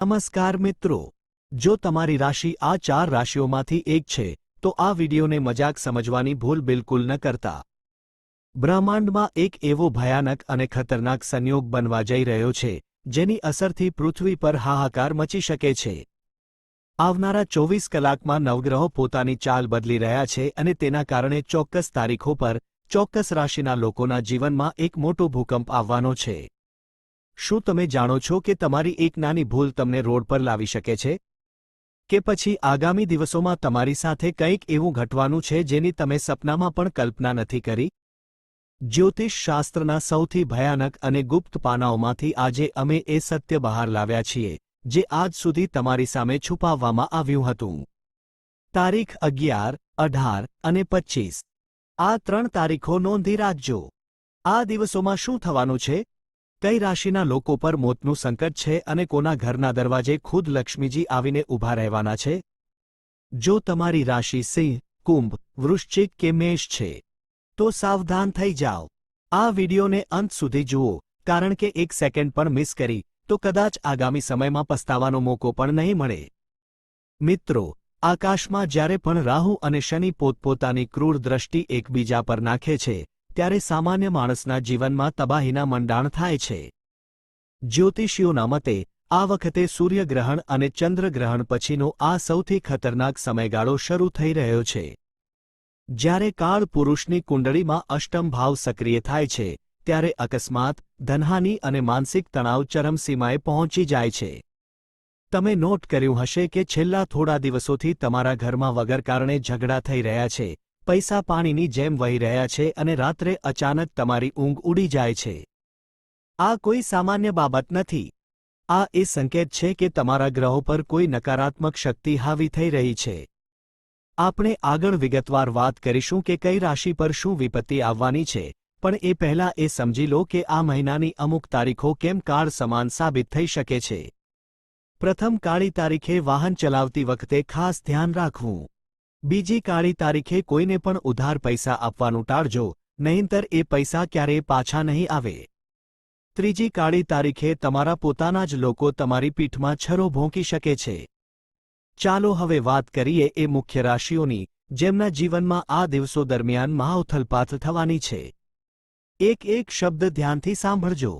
નમસ્કાર મિત્રો, જો તમારી રાશિ આ 4 રાશિઓમાંથી એક છે તો આ વિડિયોને મજાક સમજવાની ભૂલ બિલકુલ ન કરતા. બ્રહ્માંડમાં એક એવો ભયાનક અને ખતરનાક સંયોગ બનવા જઈ રહ્યો છે જેની અસરથી પૃથ્વી પર હાહાકાર મચી શકે છે. આવનારા 24 કલાકમાં નવગ્રહો પોતાની ચાલ બદલી રહ્યા છે અને તેના કારણે ચોક્કસ તારીખો પર ચોક્કસ રાશિના લોકોના જીવનમાં એક મોટો ભૂકંપ આવવાનો છે. શું તમે જાણો છો કે તમારી એક નાની ભૂલ તમને રોડ પર લાવી શકે છે? કે પછી આગામી દિવસોમાં તમારી સાથે કંઈક એવું ઘટવાનું છે જેની તમે સપનામાં પણ કલ્પના નથી કરી? જ્યોતિષ શાસ્ત્રના સૌથી ભયાનક અને ગુપ્ત પાનાઓમાંથી આજે અમે એ સત્ય બહાર લાવ્યા છીએ જે આજ સુધી તમારી સામે છુપાવવામાં આવ્યું હતું. તારીખ 11, 18 અને 25. આ 3 તારીખો નોંધી રાખજો. આ દિવસોમાં શું થવાનું છે? કઈ રાશિના લોકો પર મોતનું સંકટ છે અને કોના ઘરના દરવાજે ખુદ લક્ષ્મીજી આવીને ઊભા રહેવાના છે? જો તમારી રાશિ સિંહ, કુંભ, વૃશ્ચિક કે મેષ છે તો સાવધાન થઈ જાઓ. આ વિડિયોને અંત સુધી જુઓ, કારણ કે એક સેકન્ડ પણ મિસ કરી તો કદાચ આગામી સમયમાં પસ્તાવાનો મોકો પણ નહીં મળે. મિત્રો, આકાશમાં જ્યારે પણ રાહુ અને શનિ પોતપોતાની ક્રૂર દ્રષ્ટિ એકબીજા પર નાખે છે ત્યારે સામાન્ય માણસના જીવનમાં તબાહીના મંડાણ થાય છે. જ્યોતિષીઓના મતે આ વખતે સૂર્યગ્રહણ અને ચંદ્રગ્રહણ પછીનો આ સૌથી ખતરનાક સમયગાળો શરૂ થઈ રહ્યો છે. જ્યારે કાળ પુરુષની કુંડળીમાં અષ્ટમ ભાવ સક્રિય થાય છે ત્યારે અકસ્માત, ધનહાનિ અને માનસિક તણાવ ચરમસીમાએ પહોંચી જાય છે. તમે નોટ કર્યું હશે કે છેલ્લા થોડા દિવસોથી તમારા ઘરમાં વગર કારણે ઝઘડા થઈ રહ્યા છે, પૈસા પાણીની જેમ વહી રહ્યા છે અને રાત્રે અચાનક તમારી ઊંઘ ઉડી જાય છે. આ કોઈ સામાન્ય બાબત નથી. આ એ સંકેત છે કે તમારા ગ્રહો પર કોઈ નકારાત્મક શક્તિ હાવી થઈ રહી છે. આપણે આગળ વિગતવાર વાત કરીશું કે કઈ રાશિ પર શું વિપત્તિ આવવાની છે, પણ એ પહેલાં એ સમજી લો કે આ મહિનાની અમુક તારીખો કેમ કાળ સમાન સાબિત થઈ શકે છે. પ્રથમ કાળી તારીખે વાહન ચલાવતી વખતે ખાસ ધ્યાન રાખવું. બીજી કાળી તારીખે કોઈને પણ ઉધાર પૈસા આપવાનું ટાળજો, નહીંતર એ પૈસા ક્યારેય પાછા નહીં આવે. ત્રીજી કાળી તારીખે તમારા પોતાના જ લોકો તમારી પીઠમાં છરો ભોંકી શકે છે. ચાલો હવે વાત કરીએ એ મુખ્ય રાશિઓની જેમના જીવનમાં આ દિવસો દરમિયાન મહાઉથલપાથ થવાની છે. એક શબ્દ ધ્યાનથી સાંભળજો.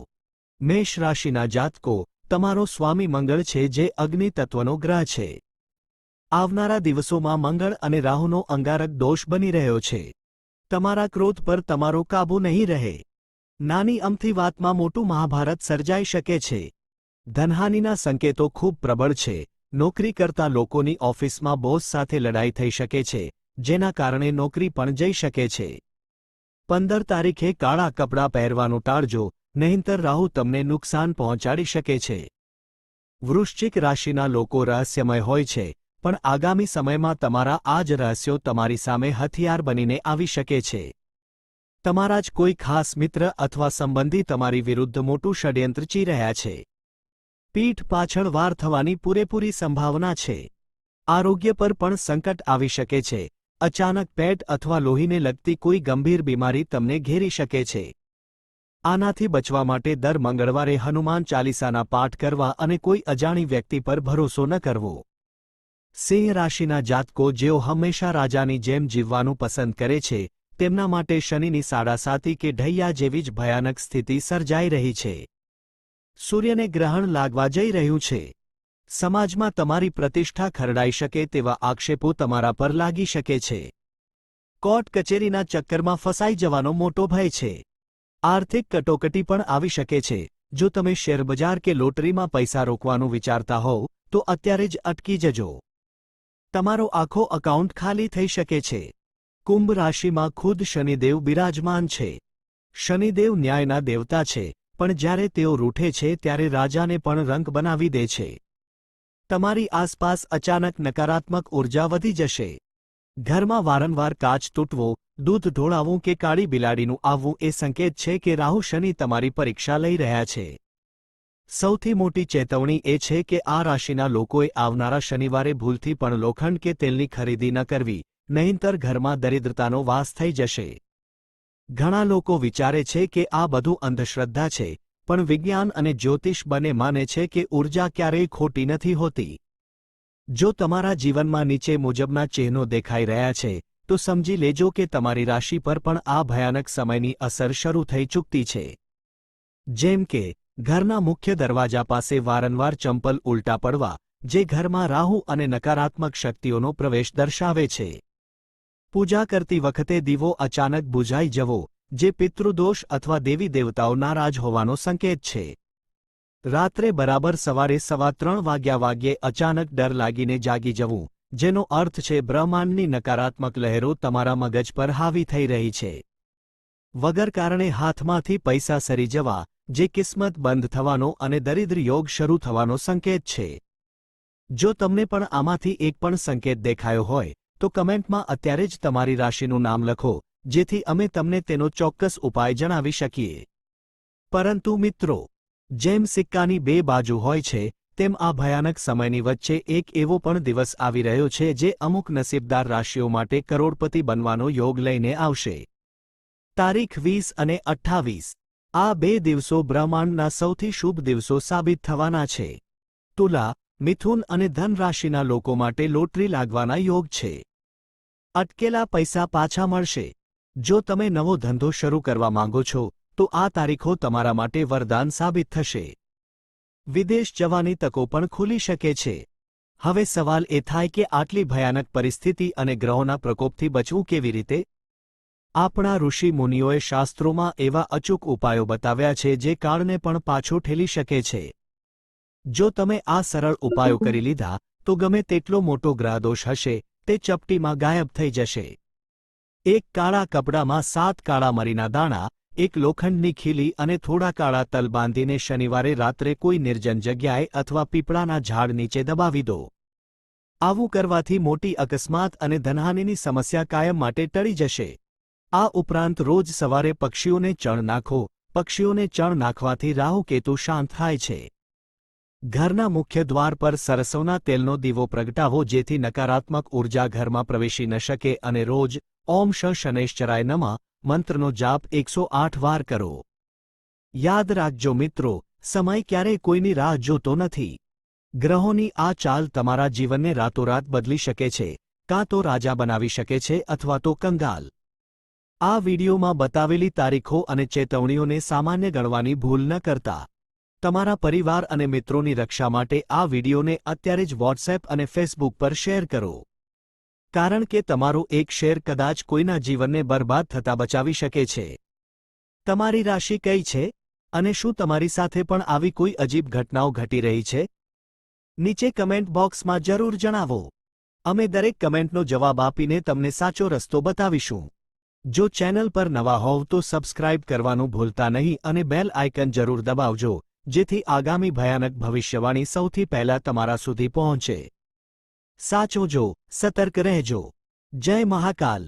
મેષ રાશિના જાતકો, તમારો સ્વામી મંગળ છે જે અગ્નિ તત્વનો ગ્રહ છે. આવનારા દિવસોમાં મંગળ અને રાહુનો અંગારક દોષ બની રહ્યો છે. તમારા ક્રોધ પર તમારો કાબૂ નહીં રહે. નાની અમથી વાતમાં મોટું મહાભારત સર્જાઈ શકે છે. ધનહાનિના સંકેતો ખૂબ પ્રબળ છે. નોકરી કરતા લોકોની ઓફિસમાં બોસ સાથે લડાઈ થઈ શકે છે, જેના કારણે નોકરી પણ જઈ શકે છે. 15 તારીખે કાળા કપડાં પહેરવાનું ટાળજો, નહીંતર રાહુ તમને નુકસાન પહોંચાડી શકે છે. વૃશ્ચિક રાશિના લોકો રહસ્યમય હોય છે, પણ આગામી સમયમાં તમારા આ જ રહસ્યો તમારી સામે હથિયાર બનીને આવી શકે છે. તમારા જ કોઈ ખાસ મિત્ર અથવા સંબંધી તમારી વિરુદ્ધ મોટું ષડયંત્ર રચી રહ્યા છે. પીઠ પાછળ વાર થવાની પૂરેપૂરી સંભાવના છે. આરોગ્ય પર પણ સંકટ આવી શકે છે. અચાનક પેટ અથવા લોહીને લગતી કોઈ ગંભીર બીમારી તમને ઘેરી શકે છે. આનાથી બચવા માટે દર મંગળવારે હનુમાન ચાલીસાના પાઠ કરવા અને કોઈ અજાણી વ્યક્તિ પર ભરોસો ન કરવો. સિંહ રાશિના જાતકો જેઓ હંમેશા રાજાની જેમ જીવવાનું પસંદ કરે છે, તેમના માટે શનિની સાડાસાતી કે ઢૈયા જેવી જ ભયાનક સ્થિતિ સર્જાઈ રહી છે. સૂર્યને ગ્રહણ લાગવા જઈ રહ્યું છે. સમાજમાં તમારી પ્રતિષ્ઠા ખરડાઈ શકે તેવા આક્ષેપો તમારા પર લાગી શકે છે. કોર્ટ કચેરીના ચક્કરમાં ફસાઈ જવાનો મોટો ભય છે. આર્થિક કટોકટી પણ આવી શકે છે. જો તમે શેરબજાર કે લોટરીમાં પૈસા રોકવાનું વિચારતા હોવ તો અત્યારે જ અટકી જજો. તમારો આખો એકાઉન્ટ ખાલી થઈ શકે છે. કુંભ રાશિમાં ખુદ શનિદેવ બિરાજમાન છે. શનિદેવ ન્યાયના દેવતા છે, પણ જ્યારે તેઓ રૂઠે છે ત્યારે રાજાને પણ રંગ બનાવી દે છે. તમારી આસપાસ અચાનક નકારાત્મક ઉર્જા વધી જશે. ઘરમાં વારંવાર કાચ તૂટવો, દૂધ ઢોળાવવું કે કાળી બિલાડીનું આવવું એ સંકેત છે કે રાહુ શનિ તમારી પરીક્ષા લઈ રહ્યા છે. સૌથી મોટી ચેતવણી એ છે કે આ રાશિના લોકોએ આવનારા શનિવારે ભૂલથી પણ લોખંડ કે તેલની ખરીદી ન કરવી, નહીંતર ઘરમાં દરિદ્રતાનો વાસ થઈ જશે. ઘણા લોકો વિચારે છે કે આ બધું અંધશ્રદ્ધા છે, પણ વિજ્ઞાન અને જ્યોતિષ બંને માને છે કે ઊર્જા ક્યારેય ખોટી નથી હોતી. જો તમારા જીવનમાં નીચે મુજબના ચિહ્નો દેખાઈ રહ્યા છે, તો સમજી લેજો કે તમારી રાશિ પર પણ આ ભયાનક સમયની અસર શરૂ થઈ ચૂકતી છે. જેમ કે ઘરના મુખ્ય દરવાજા પાસે વારંવાર ચંપલ ઉલટા પડવા, જે ઘરમાં રાહુ અને નકારાત્મક શક્તિઓનો પ્રવેશ દર્શાવે છે. પૂજા કરતી વખતે દીવો અચાનક બુઝાઈ જવો, જે પિતૃદોષ અથવા દેવી દેવતાઓ નારાજ હોવાનો સંકેત છે. રાત્રે બરાબર સવારે 3:15 વાગ્યે અચાનક ડર લાગીને જાગી જવું, જેનો અર્થ છે બ્રહ્માંડની નકારાત્મક લહેરો તમારા મગજ પર હાવી થઈ રહી છે. વગર કારણે હાથમાંથી પૈસા સરી જવા, જે કિસ્મત બંધ થવાનો અને દરિદ્ર યોગ શરૂ થવાનો સંકેત છે. જો તમને પણ આમાંથી એક પણ સંકેત દેખાયો હોય, તો કમેન્ટમાં અત્યારે જ તમારી રાશિનું નામ લખો, જેથી અમે તમને તેનો ચોક્કસ ઉપાય જણાવી શકીએ. પરંતુ મિત્રો, જેમ સિક્કાની બે બાજુ હોય છે, તેમ આ ભયાનક સમયની વચ્ચે એક એવો પણ દિવસ આવી રહ્યો છે જે અમુક નસીબદાર રાશિઓ માટે કરોડપતિ બનવાનો યોગ લઈને આવશે. તારીખ 20 અને 28 આ બે દિવસો બ્રહ્માંડના સૌથી શુભ દિવસો સાબિત થવાના છે. તુલા, મિથુન અને ધન રાશિના લોકો માટે લોટરી લાગવાના યોગ છે. અટકેલા પૈસા પાછા મળશે. જો તમે નવો ધંધો શરૂ કરવા માંગો છો, તો આ તારીખો તમારા માટે વરદાન સાબિત થશે. વિદેશ જવાની તકો પણ ખુલી શકે છે. હવે સવાલ એ થાય કે આટલી ભયાનક પરિસ્થિતિ અને ગ્રહોના પ્રકોપથી બચવું કેવી રીતે? આપણા ઋષિ મુનિઓએ શાસ્ત્રોમાં એવા અચૂક ઉપાયો બતાવ્યા છે જે કાળને પણ પાછો ઠેલી શકે છે. જો તમે આ સરળ ઉપાયો કરી લીધા, તો ગમે તેટલો મોટો ગ્રહદોષ હશે, તે ચપટીમાં ગાયબ થઈ જશે. એક કાળા કપડામાં 7 કાળા મરીના દાણા, એક લોખંડની ખીલી અને થોડા કાળા તલ બાંધીને શનિવારે રાત્રે કોઈ નિર્જન જગ્યાએ અથવા પીપળાના ઝાડ નીચે દબાવી દો. આવું કરવાથી મોટી અકસ્માત અને ધનહાનિની સમસ્યા કાયમ માટે ટળી જશે. આ ઉપરાંત રોજ સવારે પક્ષીઓને ચણ નાખો. પક્ષીઓને ચણ નાખવાથી રાહુકેતુ શાંત થાય છે. ઘરના મુખ્ય દ્વાર પર સરસવના તેલનો દીવો પ્રગટાવો, જેથી નકારાત્મક ઊર્જા ઘરમાં પ્રવેશી ન શકે, અને રોજ ઓમ શનૈશ્ચરાય નમઃ મંત્રનો જાપ 108 વાર કરો. યાદ રાખજો મિત્રો, સમય ક્યારેય કોઈની રાહ જોતો નથી. ગ્રહોની આ ચાલ તમારા જીવનને રાતોરાત બદલી શકે છે, કાં તો રાજા બનાવી શકે છે અથવા તો કંગાલ. આ વિડીયોમાં બતાવેલી તારીખો અને ચેતવણીઓને સામાન્ય ગણવાની ભૂલ ન કરતા. તમારા પરિવાર અને મિત્રોની રક્ષા માટે આ વિડીયોને અત્યારે જ વોટ્સએપ અને ફેસબુક પર શેર કરો. કારણ કે તમારો એક શેર કદાચ કોઈના જીવનને બરબાદ થતા બચાવી શકે છે. તમારી રાશિ કઈ છે? અને શું તમારી સાથે પણ આવી કોઈ અજીબ ઘટનાઓ ઘટી રહી છે? નીચે કમેન્ટ બોક્સમાં જરૂર જણાવો. અમે દરેક કમેન્ટનો જવાબ આપીને તમને સાચો રસ્તો બતાવીશું. જો ચેનલ પર નવા હોવ તો સબસ્ક્રાઇબ કરવાનું ભૂલતા નહીં અને બેલ આઇકન જરૂર દબાવજો, જેથી આગામી ભયાનક ભવિષ્યવાણી સૌથી પહેલા તમારા સુધી પહોંચે. સાચવજો, સતર્ક રહેજો. જય મહાકાલ.